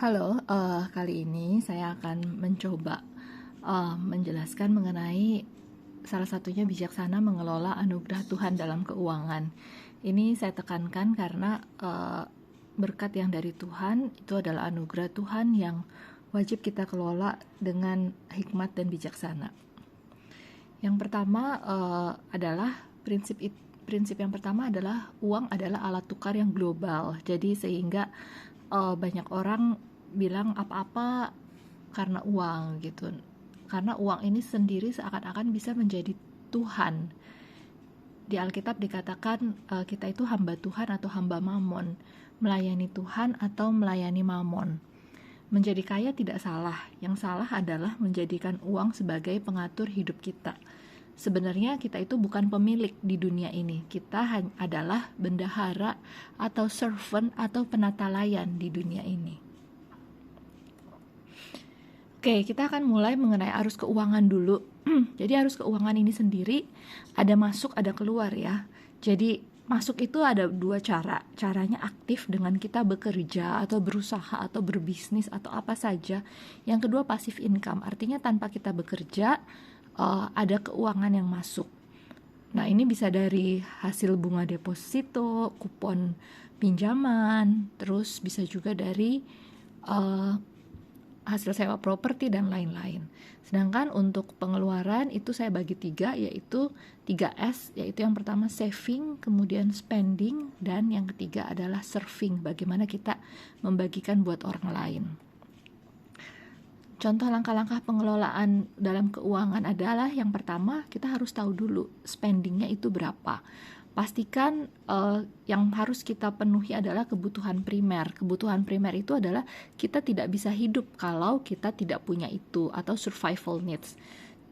Halo, kali ini saya akan mencoba menjelaskan mengenai salah satunya bijaksana mengelola anugerah Tuhan dalam keuangan. Ini saya tekankan karena berkat yang dari Tuhan itu adalah anugerah Tuhan yang wajib kita kelola dengan hikmat dan bijaksana. Yang pertama adalah prinsip yang pertama adalah uang adalah alat tukar yang global. Jadi sehingga banyak orang bilang apa-apa karena uang gitu. Karena uang ini sendiri seakan-akan bisa menjadi Tuhan. Di Alkitab dikatakan kita itu hamba Tuhan atau hamba mamon, melayani Tuhan atau melayani mamon. Menjadi kaya tidak salah, yang salah adalah menjadikan uang sebagai pengatur hidup kita. Sebenarnya kita itu bukan pemilik di dunia ini, kita adalah bendahara atau servant atau penata layan di dunia ini. Oke, kita akan mulai mengenai arus keuangan dulu. Jadi arus keuangan ini sendiri ada masuk, ada keluar ya. Jadi masuk itu ada dua cara. Caranya aktif dengan kita bekerja atau berusaha atau berbisnis atau apa saja. Yang kedua pasif income, artinya tanpa kita bekerja ada keuangan yang masuk. Nah, ini bisa dari hasil bunga deposito, kupon pinjaman, terus bisa juga dari hasil sewa properti dan lain-lain. Sedangkan untuk pengeluaran itu saya bagi 3, yaitu 3S, yaitu yang pertama saving, kemudian spending, dan yang ketiga adalah serving, bagaimana kita membagikan buat orang lain. Contoh langkah-langkah pengelolaan dalam keuangan adalah yang pertama kita harus tahu dulu spendingnya itu berapa. Pastikan yang harus kita penuhi adalah kebutuhan primer. Kebutuhan primer itu adalah kita tidak bisa hidup kalau kita tidak punya itu, atau survival needs,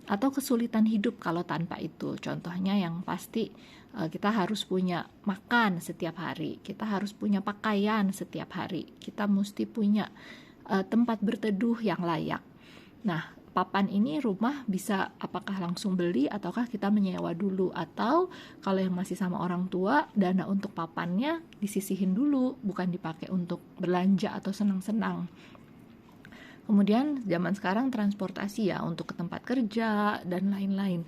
atau kesulitan hidup kalau tanpa itu. Contohnya yang pasti kita harus punya makan setiap hari, kita harus punya pakaian setiap hari, kita mesti punya tempat berteduh yang layak. Nah, papan ini rumah bisa apakah langsung beli ataukah kita menyewa dulu, atau kalau yang masih sama orang tua, dana untuk papannya disisihin dulu, bukan dipakai untuk belanja atau senang-senang. Kemudian zaman sekarang transportasi ya, untuk ke tempat kerja dan lain-lain.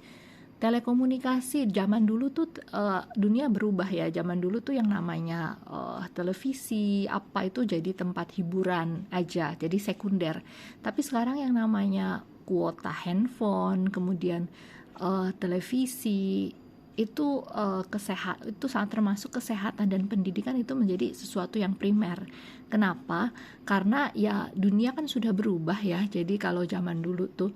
Telekomunikasi zaman dulu tuh dunia berubah ya. Zaman dulu tuh yang namanya televisi apa itu jadi tempat hiburan aja, jadi sekunder. Tapi sekarang yang namanya kuota handphone, kemudian televisi itu itu sangat termasuk kesehatan dan pendidikan, itu menjadi sesuatu yang primer. Kenapa? Karena ya dunia kan sudah berubah ya. Jadi kalau zaman dulu tuh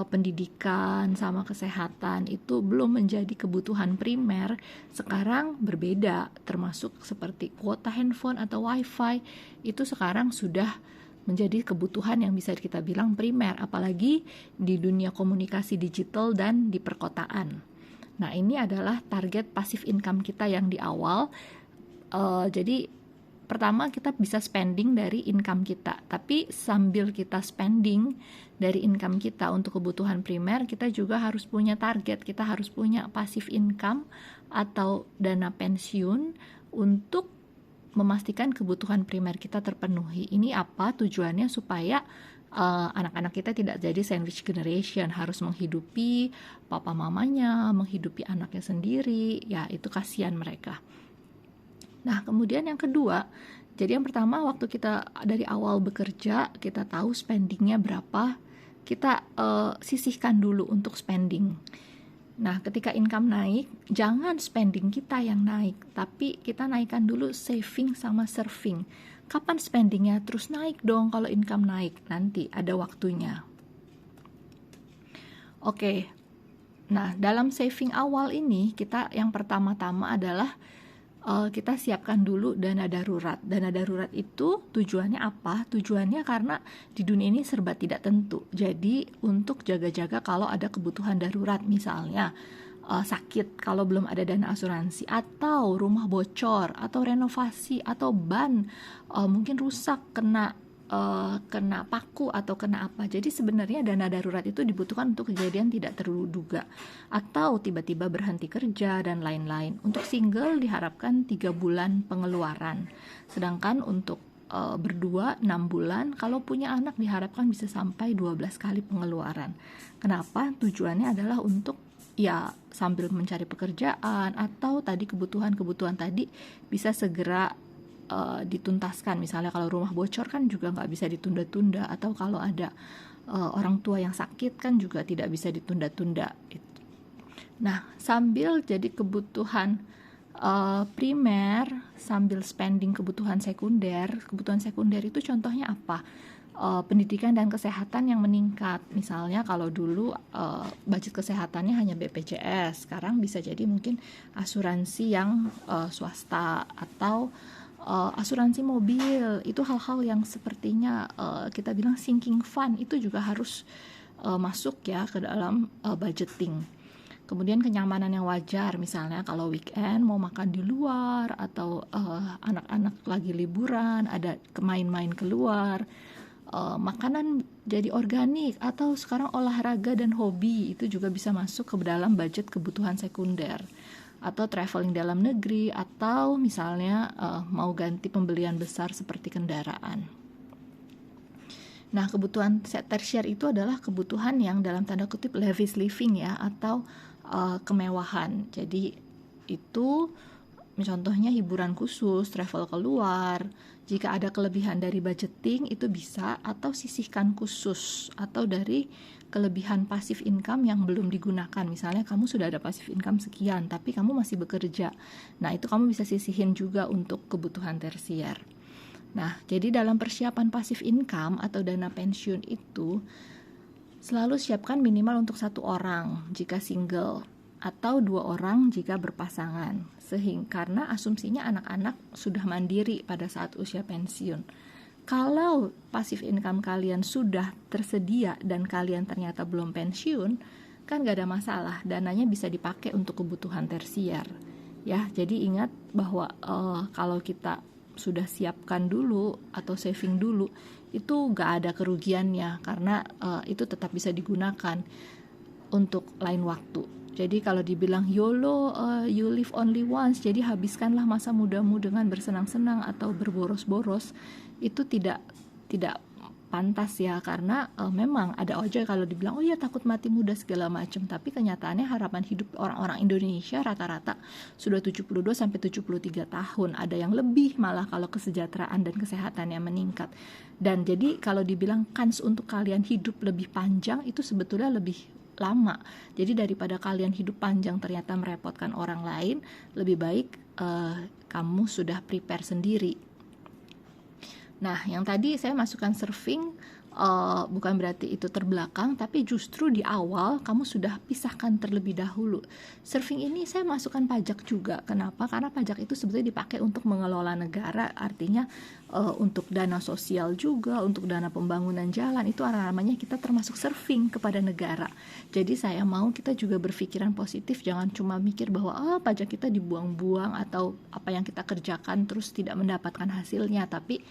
pendidikan sama kesehatan itu belum menjadi kebutuhan primer, sekarang berbeda. Termasuk seperti kuota handphone atau wifi itu sekarang sudah menjadi kebutuhan yang bisa kita bilang primer, apalagi di dunia komunikasi digital dan di perkotaan. Nah, ini adalah target passive income kita yang di awal. Jadi pertama kita bisa spending dari income kita, tapi sambil kita spending dari income kita untuk kebutuhan primer, kita juga harus punya target, kita harus punya passive income atau dana pensiun untuk memastikan kebutuhan primer kita terpenuhi. Ini apa tujuannya? Supaya anak-anak kita tidak jadi sandwich generation, harus menghidupi papa mamanya, menghidupi anaknya sendiri, ya itu kasihan mereka. Nah, kemudian yang kedua, jadi yang pertama waktu kita dari awal bekerja, kita tahu spendingnya berapa, kita sisihkan dulu untuk spending. Nah, ketika income naik, jangan spending kita yang naik, tapi kita naikkan dulu saving sama serving. Kapan spendingnya terus naik dong kalau income naik? Nanti ada waktunya. Oke, nah dalam saving awal ini kita yang pertama-tama adalah kita siapkan dulu dana darurat. Dana darurat itu tujuannya apa? Tujuannya karena di dunia ini serba tidak tentu. Jadi untuk jaga-jaga kalau ada kebutuhan darurat, misalnya sakit kalau belum ada dana asuransi, atau rumah bocor, atau renovasi, atau ban mungkin rusak kena paku atau kena apa. Jadi sebenarnya dana darurat itu dibutuhkan untuk kejadian tidak terduga atau tiba-tiba berhenti kerja dan lain-lain. Untuk single diharapkan 3 bulan pengeluaran, sedangkan untuk berdua 6 bulan, kalau punya anak diharapkan bisa sampai 12 kali pengeluaran. Kenapa? Tujuannya adalah untuk ya sambil mencari pekerjaan atau tadi kebutuhan-kebutuhan tadi bisa segera dituntaskan. Misalnya kalau rumah bocor kan juga nggak bisa ditunda-tunda, atau kalau ada orang tua yang sakit kan juga tidak bisa ditunda-tunda. Nah, sambil jadi kebutuhan primer sambil spending kebutuhan sekunder. Kebutuhan sekunder itu contohnya apa? Pendidikan dan kesehatan yang meningkat. Misalnya kalau dulu budget kesehatannya hanya BPJS, sekarang bisa jadi mungkin asuransi yang swasta atau asuransi mobil. Itu hal-hal yang sepertinya kita bilang sinking fund, itu juga harus masuk ya ke dalam budgeting. Kemudian kenyamanan yang wajar, misalnya kalau weekend mau makan di luar atau anak-anak lagi liburan, ada main-main keluar, makanan jadi organik, atau sekarang olahraga dan hobi itu juga bisa masuk ke dalam budget kebutuhan sekunder. Atau traveling dalam negeri, atau misalnya mau ganti pembelian besar seperti kendaraan. Nah, kebutuhan tersier itu adalah kebutuhan yang dalam tanda kutip lavish living ya, atau kemewahan. Jadi itu contohnya hiburan khusus, travel keluar. Jika ada kelebihan dari budgeting itu bisa, atau sisihkan khusus, atau dari kelebihan passive income yang belum digunakan. Misalnya kamu sudah ada passive income sekian tapi kamu masih bekerja. Nah, itu kamu bisa sisihin juga untuk kebutuhan tersier. Nah, jadi dalam persiapan passive income atau dana pensiun itu selalu siapkan minimal untuk 1 orang jika single, atau 2 orang jika berpasangan. Karena asumsinya anak-anak sudah mandiri pada saat usia pensiun. Kalau passive income kalian sudah tersedia dan kalian ternyata belum pensiun, kan gak ada masalah, dananya bisa dipakai untuk kebutuhan tersier. Ya, jadi ingat bahwa kalau kita sudah siapkan dulu atau saving dulu, itu gak ada kerugiannya, karena itu tetap bisa digunakan untuk lain waktu. Jadi kalau dibilang YOLO, you live only once, jadi habiskanlah masa mudamu dengan bersenang-senang atau berboros-boros, itu tidak pantas ya, karena memang ada aja kalau dibilang oh ya takut mati muda segala macam, tapi kenyataannya harapan hidup orang-orang Indonesia rata-rata sudah 72 sampai 73 tahun, ada yang lebih malah kalau kesejahteraan dan kesehatannya meningkat. Dan jadi kalau dibilang kans untuk kalian hidup lebih panjang itu sebetulnya lebih lama. Jadi daripada kalian hidup panjang ternyata merepotkan orang lain, lebih baik kamu sudah prepare sendiri. Nah, yang tadi saya masukkan surfing bukan berarti itu terbelakang, tapi justru di awal kamu sudah pisahkan terlebih dahulu. Surfing ini saya masukkan pajak juga. Kenapa? Karena pajak itu sebetulnya dipakai untuk mengelola negara, artinya untuk dana sosial juga, untuk dana pembangunan jalan, itu namanya kita termasuk surfing kepada negara. Jadi saya mau kita juga berpikiran positif, jangan cuma mikir bahwa pajak kita dibuang-buang atau apa yang kita kerjakan terus tidak mendapatkan hasilnya, tapi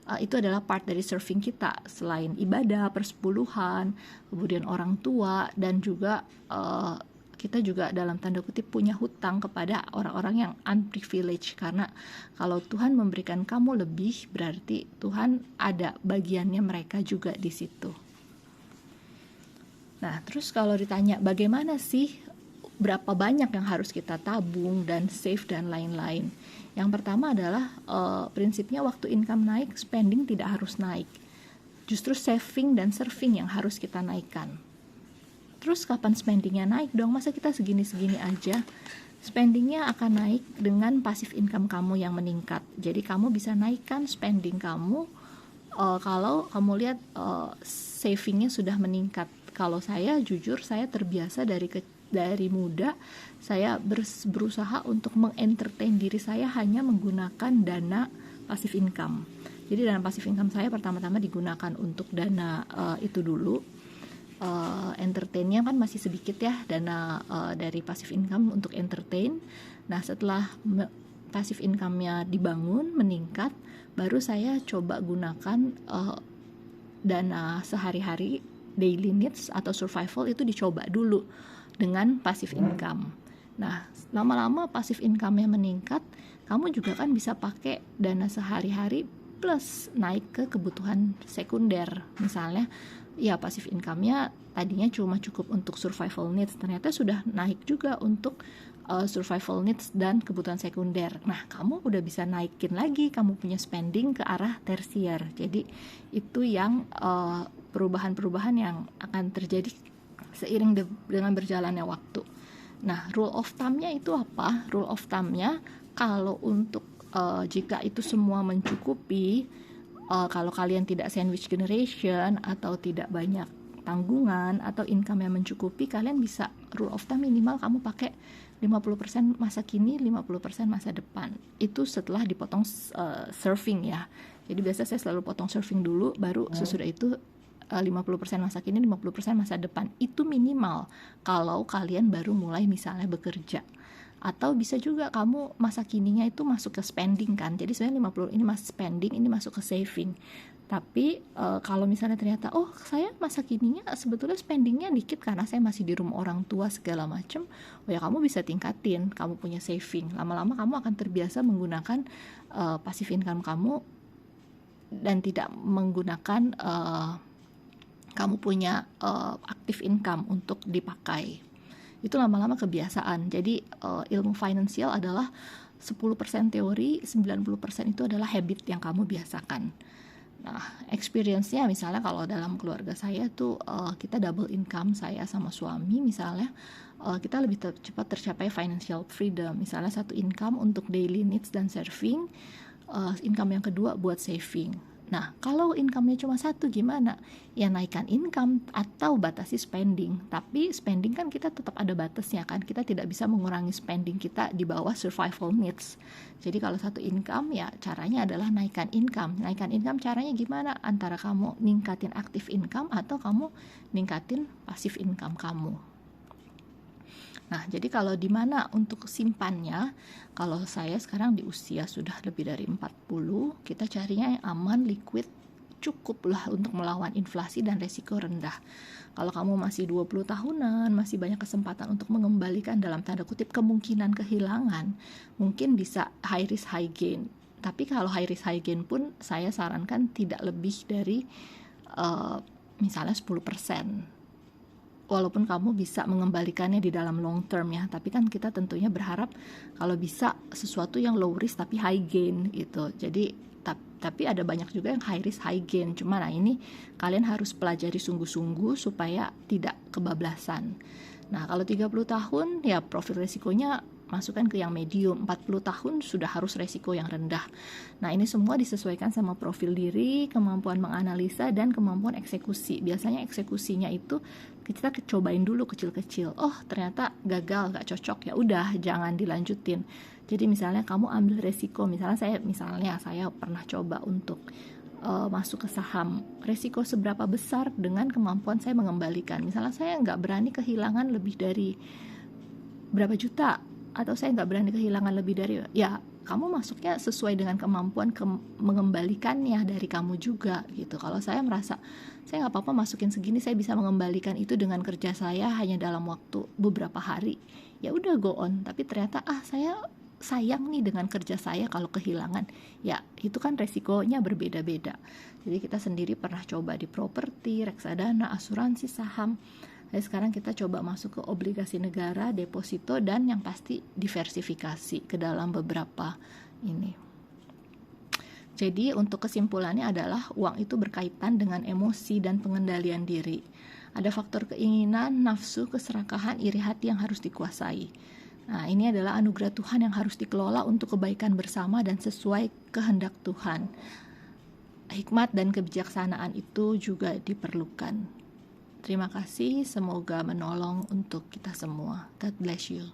itu adalah part dari serving kita, selain ibadah, persepuluhan, kemudian orang tua, dan juga kita juga dalam tanda kutip punya hutang kepada orang-orang yang unprivileged, karena kalau Tuhan memberikan kamu lebih, berarti Tuhan ada bagiannya mereka juga di situ. Nah, terus kalau ditanya bagaimana sih, berapa banyak yang harus kita tabung dan save dan lain-lain. Yang pertama adalah prinsipnya waktu income naik, spending tidak harus naik. Justru saving dan serving yang harus kita naikkan. Terus kapan spendingnya naik dong? Masa kita segini-segini aja? Spendingnya akan naik dengan passive income kamu yang meningkat. Jadi kamu bisa naikkan spending kamu kalau kamu lihat savingnya sudah meningkat. Kalau saya jujur, saya terbiasa dari muda saya berusaha untuk mengentertain diri saya hanya menggunakan dana passive income. Jadi dana passive income saya pertama-tama digunakan untuk dana itu dulu. Entertainnya kan masih sedikit ya, dana dari passive income untuk entertain. Nah, setelah passive income-nya dibangun, meningkat, baru saya coba gunakan dana sehari-hari, daily needs atau survival, itu dicoba dulu dengan passive income. Nah, lama-lama passive income-nya meningkat, kamu juga kan bisa pakai dana sehari-hari plus naik ke kebutuhan sekunder. Misalnya ya passive income-nya tadinya cuma cukup untuk survival needs, ternyata sudah naik juga untuk survival needs dan kebutuhan sekunder. Nah, kamu udah bisa naikin lagi, kamu punya spending ke arah tersier. Jadi itu yang perubahan-perubahan yang akan terjadi seiring dengan berjalannya waktu. Nah, rule of thumb-nya itu apa? Rule of thumb-nya kalau untuk jika itu semua mencukupi, kalau kalian tidak sandwich generation atau tidak banyak tanggungan atau income yang mencukupi, kalian bisa rule of thumb minimal kamu pakai 50% masa kini, 50% masa depan. Itu setelah dipotong surfing ya. Jadi biasa saya selalu potong surfing dulu, baru sesudah itu 50% masa kini, 50% masa depan. Itu minimal kalau kalian baru mulai misalnya bekerja. Atau bisa juga kamu masa kininya itu masuk ke spending kan. Jadi sebenarnya 50 ini masuk spending, ini masuk ke saving. Tapi kalau misalnya ternyata saya masa kininya sebetulnya spendingnya dikit karena saya masih di rumah orang tua segala macam, ya kamu bisa tingkatin, kamu punya saving. Lama-lama kamu akan terbiasa menggunakan passive income kamu dan tidak menggunakan kamu punya active income untuk dipakai. Itu lama-lama kebiasaan. Jadi ilmu finansial adalah 10% teori, 90% itu adalah habit yang kamu biasakan. Nah, experience-nya misalnya kalau dalam keluarga saya tuh kita double income, saya sama suami misalnya, kita lebih cepat tercapai financial freedom. Misalnya satu income untuk daily needs dan saving, income yang kedua buat saving. Nah, kalau income-nya cuma satu gimana? Ya naikkan income atau batasi spending. Tapi spending kan kita tetap ada batasnya kan. Kita tidak bisa mengurangi spending kita di bawah survival needs. Jadi kalau satu income ya caranya adalah naikkan income. Naikkan income caranya gimana? Antara kamu ningkatin active income atau kamu ningkatin passive income kamu. Nah, jadi kalau di mana untuk simpannya, kalau saya sekarang di usia sudah lebih dari 40, kita carinya yang aman, liquid, cukup lah untuk melawan inflasi dan resiko rendah. Kalau kamu masih 20 tahunan, masih banyak kesempatan untuk mengembalikan dalam tanda kutip kemungkinan kehilangan, mungkin bisa high risk high gain. Tapi kalau high risk high gain pun saya sarankan tidak lebih dari misalnya 10%. Walaupun kamu bisa mengembalikannya di dalam long term ya, tapi kan kita tentunya berharap kalau bisa sesuatu yang low risk tapi high gain gitu. Jadi tapi ada banyak juga yang high risk high gain. Cuma nah ini kalian harus pelajari sungguh-sungguh supaya tidak kebablasan. Nah, kalau 30 tahun ya profil resikonya masukkan ke yang medium. 40 tahun sudah harus resiko yang rendah. Nah, ini semua disesuaikan sama profil diri, kemampuan menganalisa, dan kemampuan eksekusi. Biasanya eksekusinya itu kita cobain dulu kecil-kecil. Oh, ternyata gagal, gak cocok, ya udah jangan dilanjutin. Jadi misalnya kamu ambil resiko, misalnya saya pernah coba untuk masuk ke saham. Resiko seberapa besar dengan kemampuan saya mengembalikan. Misalnya saya nggak berani kehilangan lebih dari berapa juta, atau saya nggak berani kehilangan lebih dari, ya kamu masuknya sesuai dengan kemampuan mengembalikannya dari kamu juga gitu. Kalau saya merasa saya nggak apa-apa masukin segini, saya bisa mengembalikan itu dengan kerja saya hanya dalam waktu beberapa hari, ya udah go on. Tapi ternyata saya sayang nih dengan kerja saya kalau kehilangan, ya itu kan resikonya berbeda-beda. Jadi kita sendiri pernah coba di properti, reksadana, asuransi, saham. Jadi sekarang kita coba masuk ke obligasi negara, deposito, dan yang pasti diversifikasi ke dalam beberapa ini. Jadi untuk kesimpulannya adalah uang itu berkaitan dengan emosi dan pengendalian diri. Ada faktor keinginan, nafsu, keserakahan, iri hati yang harus dikuasai. Nah, ini adalah anugerah Tuhan yang harus dikelola untuk kebaikan bersama dan sesuai kehendak Tuhan. Hikmat dan kebijaksanaan itu juga diperlukan. Terima kasih, semoga menolong untuk kita semua. God bless you.